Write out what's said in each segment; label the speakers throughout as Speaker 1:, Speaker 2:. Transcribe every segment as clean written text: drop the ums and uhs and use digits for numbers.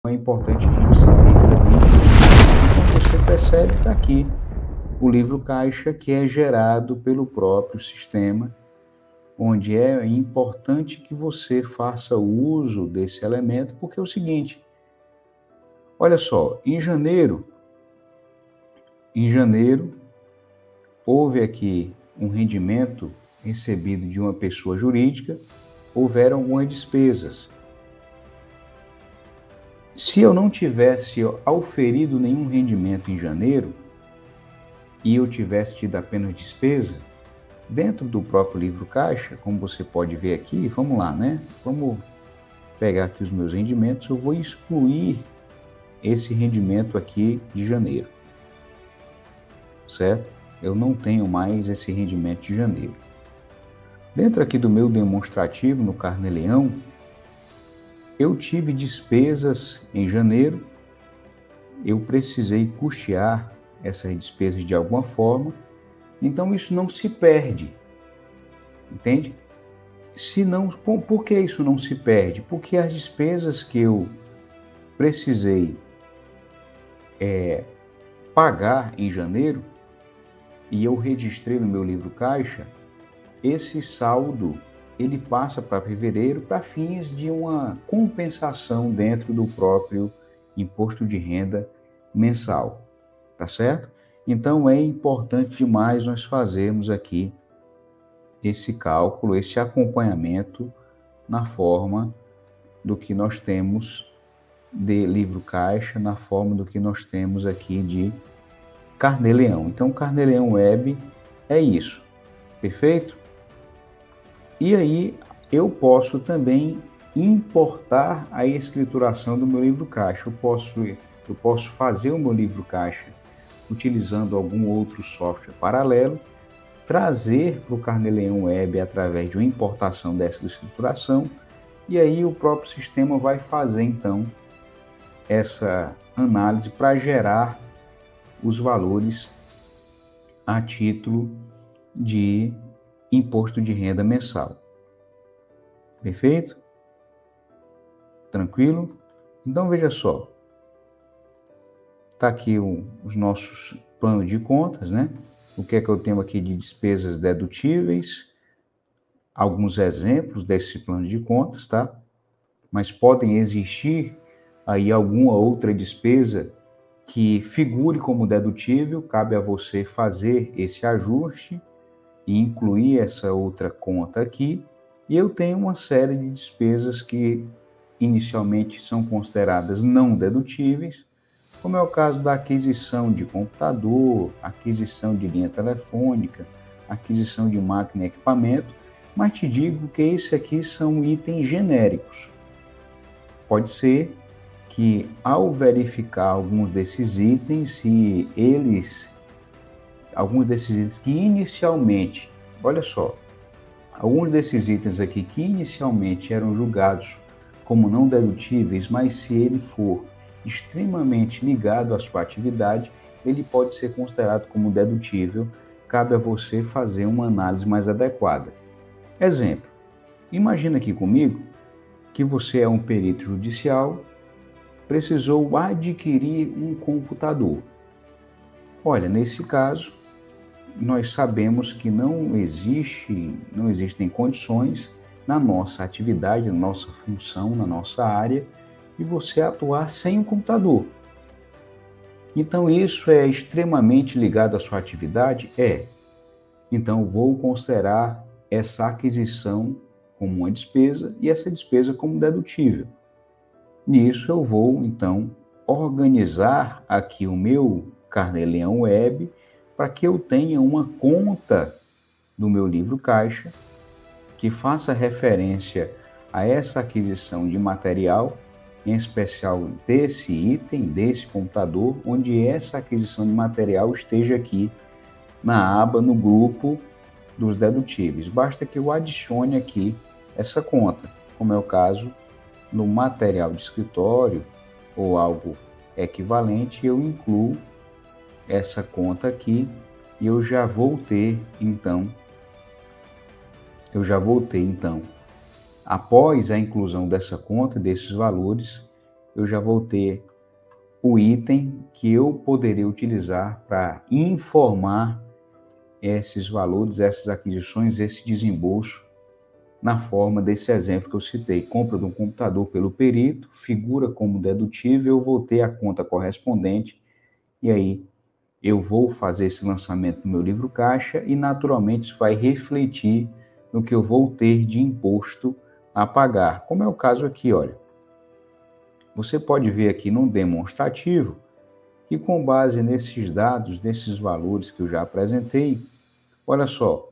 Speaker 1: é importante a gente saber também. Então você percebe, está aqui o livro caixa, que é gerado pelo próprio sistema, onde é importante que você faça uso desse elemento, porque é o seguinte, olha só, em janeiro, houve aqui um rendimento recebido de uma pessoa jurídica, houveram algumas despesas. Se eu não tivesse auferido nenhum rendimento em janeiro, e eu tivesse tido apenas despesa, dentro do próprio livro caixa, como você pode ver aqui, vamos lá, né? Vamos pegar aqui os meus rendimentos, eu vou excluir esse rendimento aqui de janeiro, certo? Eu não tenho mais esse rendimento de janeiro. Dentro aqui do meu demonstrativo, no Carnê-Leão, eu tive despesas em janeiro, eu precisei custear essas despesas de alguma forma, então isso não se perde, entende? Por que isso não se perde? Porque as despesas que eu precisei pagar em janeiro, e eu registrei no meu livro caixa, esse saldo ele passa para fevereiro para fins de uma compensação dentro do próprio imposto de renda mensal, tá certo? Então é importante demais nós fazermos aqui esse cálculo, esse acompanhamento na forma do que nós temos de livro caixa, na forma do que nós temos aqui de Carnê-Leão. Então, Carnê-Leão Web é isso, perfeito? E aí eu posso também importar a escrituração do meu livro caixa. Eu posso fazer o meu livro caixa utilizando algum outro software paralelo, trazer para o Carnê-Leão Web através de uma importação dessa escrituração, e aí o próprio sistema vai fazer então essa análise para gerar os valores a título de imposto de renda mensal. Perfeito? Tranquilo? Então veja só, está aqui os nossos planos de contas, né? O que é que eu tenho aqui de despesas dedutíveis, alguns exemplos desse plano de contas, tá? Mas podem existir aí alguma outra despesa que figure como dedutível, cabe a você fazer esse ajuste e incluir essa outra conta aqui. E eu tenho uma série de despesas que inicialmente são consideradas não dedutíveis, como é o caso da aquisição de computador, aquisição de linha telefônica, aquisição de máquina e equipamento, mas te digo que esses aqui são itens genéricos. Pode ser que ao verificar alguns desses itens, alguns desses itens que inicialmente, olha só, alguns desses itens aqui que inicialmente eram julgados como não dedutíveis, mas se ele for extremamente ligado à sua atividade, ele pode ser considerado como dedutível, cabe a você fazer uma análise mais adequada. Exemplo, imagina aqui comigo que você é um perito judicial, precisou adquirir um computador. Olha, nesse caso, nós sabemos que não existem condições na nossa atividade, na nossa função, na nossa área, de você atuar sem um computador. Então, isso é extremamente ligado à sua atividade? É. Então, vou considerar essa aquisição como uma despesa e essa despesa como dedutível. Nisso, eu vou, então, organizar aqui o meu Carnê-Leão Web para que eu tenha uma conta do meu livro caixa que faça referência a essa aquisição de material, em especial desse item, desse computador, onde essa aquisição de material esteja aqui na aba, no grupo dos dedutíveis. Basta que eu adicione aqui essa conta, como é o caso no material de escritório ou algo equivalente, eu incluo essa conta aqui e eu já vou ter então, após a inclusão dessa conta, desses valores, eu já vou ter o item que eu poderia utilizar para informar esses valores, essas aquisições, esse desembolso, na forma desse exemplo que eu citei. Compra de um computador pelo perito, figura como dedutível, eu vou ter a conta correspondente, e aí eu vou fazer esse lançamento no meu livro caixa e, naturalmente, isso vai refletir no que eu vou ter de imposto a pagar. Como é o caso aqui, olha. Você pode ver aqui no demonstrativo que, com base nesses dados, nesses valores que eu já apresentei, olha só,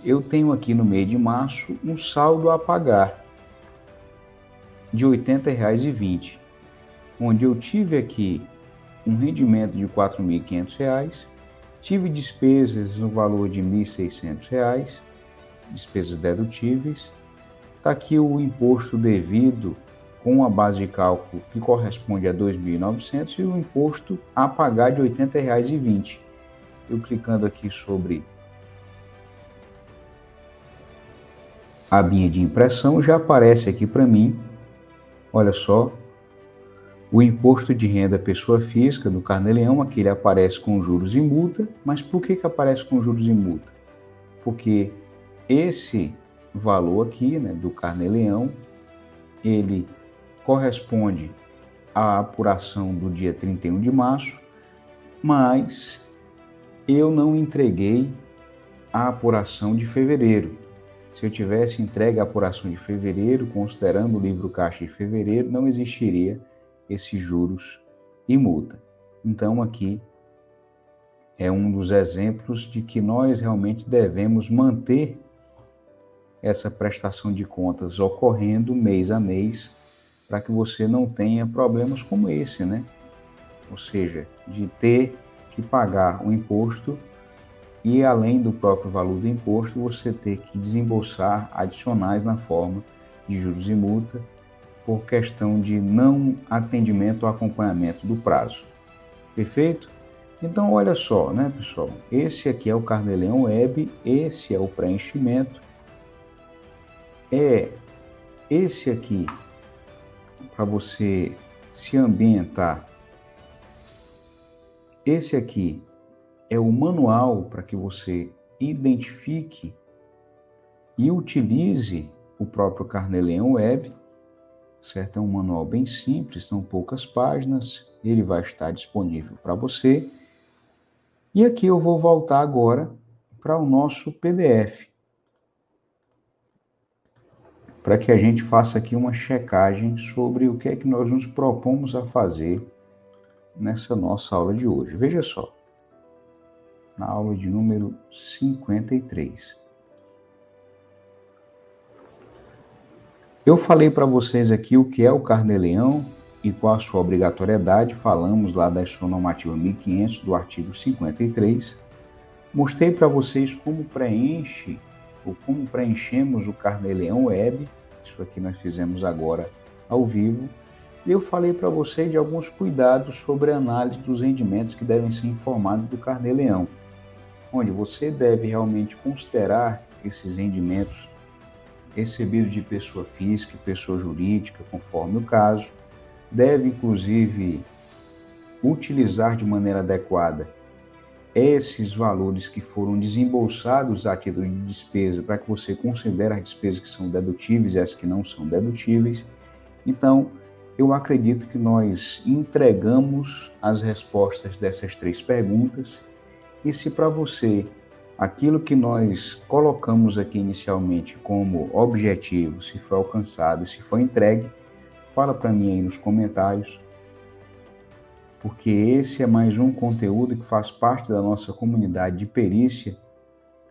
Speaker 1: eu tenho aqui no mês de março um saldo a pagar de R$ 80,20, onde eu tive aqui um rendimento de R$ 4.500, tive despesas no valor de R$ 1.600, despesas dedutíveis, está aqui o imposto devido com a base de cálculo que corresponde a R$ 2.900 e o imposto a pagar de R$ 80,20. Eu clicando aqui sobre a linha de impressão, já aparece aqui para mim, olha só, o imposto de renda pessoa física do Carnê-Leão. Aqui ele aparece com juros e multa, mas por que aparece com juros e multa? Porque esse valor aqui, né, do Carnê-Leão, ele corresponde à apuração do dia 31 de março, mas eu não entreguei a apuração de fevereiro. Se eu tivesse entregue a apuração de fevereiro, considerando o livro caixa de fevereiro, não existiria esses juros e multa. Então, aqui é um dos exemplos de que nós realmente devemos manter essa prestação de contas ocorrendo mês a mês, para que você não tenha problemas como esse, né? Ou seja, de ter que pagar o imposto e, além do próprio valor do imposto, você ter que desembolsar adicionais na forma de juros e multa por questão de não atendimento ou acompanhamento do prazo. Perfeito? Então, olha só, né, pessoal? Esse aqui é o Carnê-Leão Web, esse é o preenchimento. Esse aqui, para você se ambientar, esse aqui é o manual para que você identifique e utilize o próprio Carnê-Leão Web, certo? É um manual bem simples, são poucas páginas, ele vai estar disponível para você. E aqui eu vou voltar agora para o nosso PDF, para que a gente faça aqui uma checagem sobre o que é que nós nos propomos a fazer nessa nossa aula de hoje. Veja só, na aula de número 53. Eu falei para vocês aqui o que é o Carnê-Leão e qual a sua obrigatoriedade, falamos lá da Instrução Normativa 1500, do artigo 53. Mostrei para vocês como preenche ou como preenchemos o Carnê-Leão Web, isso aqui nós fizemos agora ao vivo, e eu falei para vocês de alguns cuidados sobre a análise dos rendimentos que devem ser informados do Carnê-Leão, onde você deve realmente considerar esses rendimentos recebidos de pessoa física e pessoa jurídica, conforme o caso, deve inclusive utilizar de maneira adequada esses valores que foram desembolsados a título de despesa, para que você considere as despesas que são dedutíveis e as que não são dedutíveis. Então, eu acredito que nós entregamos as respostas dessas 3 perguntas, e se para você aquilo que nós colocamos aqui inicialmente como objetivo, se foi alcançado, se foi entregue, fala para mim aí nos comentários, porque esse é mais um conteúdo que faz parte da nossa comunidade de perícia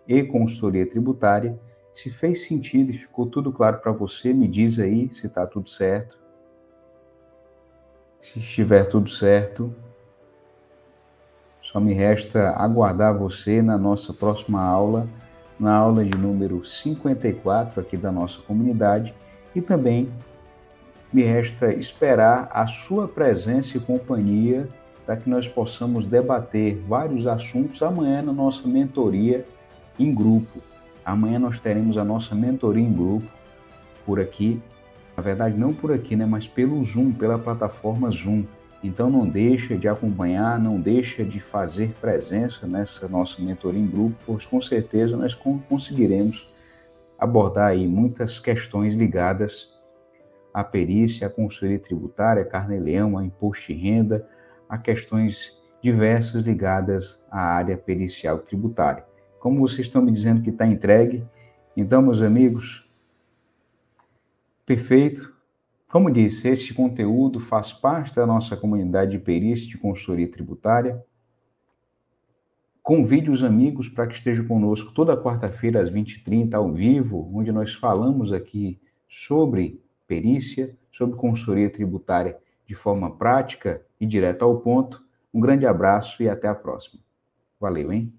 Speaker 1: e consultoria tributária. Se fez sentido e ficou tudo claro para você, me diz aí se está tudo certo. Se estiver tudo certo, só me resta aguardar você na nossa próxima aula, na aula de número 54 aqui da nossa comunidade, e também me resta esperar a sua presença e companhia para que nós possamos debater vários assuntos amanhã na nossa mentoria em grupo. Amanhã nós teremos a nossa mentoria em grupo por aqui, Na verdade, não por aqui, né, mas pelo Zoom, pela plataforma Zoom. Então, não deixa de acompanhar, não deixa de fazer presença nessa nossa mentoria em grupo, pois com certeza nós conseguiremos abordar aí muitas questões ligadas à perícia, à consultoria tributária, a carnê-leão, a imposto de renda, a questões diversas ligadas à área pericial tributária. Como vocês estão me dizendo que está entregue, então, meus amigos, perfeito. Como disse, esse conteúdo faz parte da nossa comunidade de perícia de consultoria tributária. Convide os amigos para que estejam conosco toda quarta-feira às 20h30 ao vivo, onde nós falamos aqui sobre perícia, sobre consultoria tributária de forma prática e direta ao ponto. Um grande abraço e até a próxima. Valeu, hein?